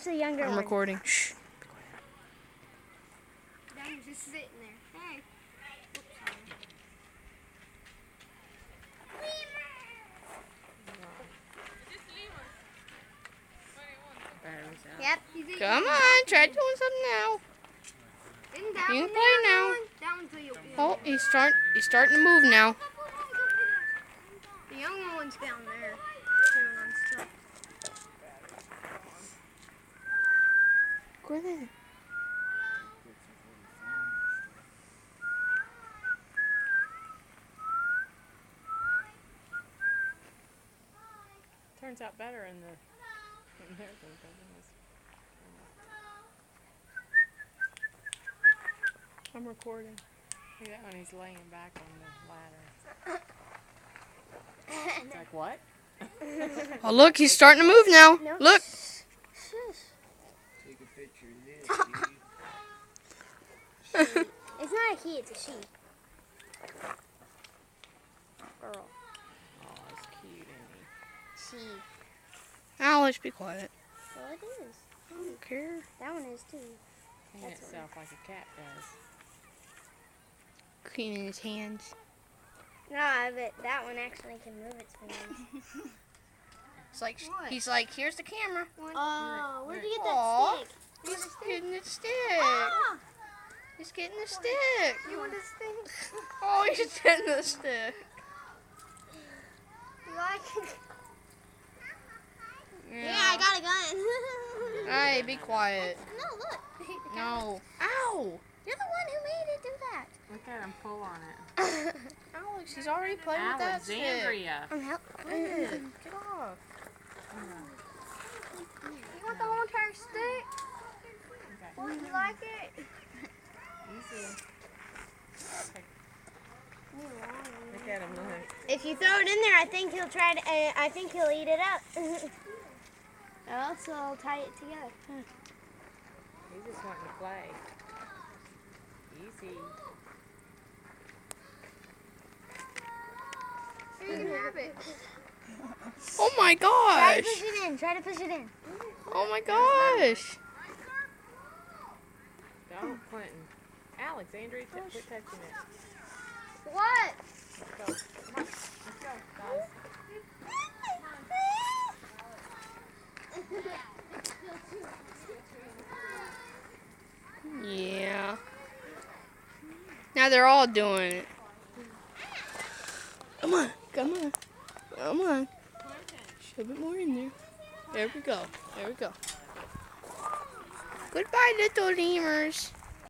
the younger one. I'm recording. Shh. Diamond's just sitting there. Hey. Yep. Come on, try doing something now. You can play now. Oh, he's starting to move now. The young one's down there. Go there. Turns out better in the American business. I'm recording. Look at that when he's laying back on the ladder. It's like, what? Oh, look, he's starting to move now. No. Look. Take a picture of this, It's not a he, it's a she. Girl. Oh, it's cute, isn't he? She. Alex, be quiet. Well, it is. I don't care. That one is too. Clean That's itself like a cat does. Cleaning his hands. No, but that one actually can move its fingers. It's like What? he's like, here's the camera. Oh, where'd you get Aw. that stick? He's getting the stick. Ah, He's getting the stick. you want this thing? Oh, he's getting the stick. You like it? Yeah. Yeah, I got a gun. Hey, be quiet. No, look. No. Ow. You're the one who made it do that. Look at him pull on it. Alex, he's already playing with that stick. Alexandria. I'm help. Quit. Get off. You want the whole entire stick? Okay. Would you like it? Easy. Look at him, look. If you throw it in there, I think he'll try to. I think he'll eat it up. Or else he'll tie it together. He's just wanting to play. Easy. Here you have it. Oh my Try to gosh. push it in. Try to push it in. Oh my gosh. Don't, Clinton. Alexandria, quit touching it. What? Let's go. Come on. Let's go, guys. Yeah. Now they're all doing it. Come on. Come on. Come on. Shove it more in there. There we go. There we go. Goodbye, little lemurs.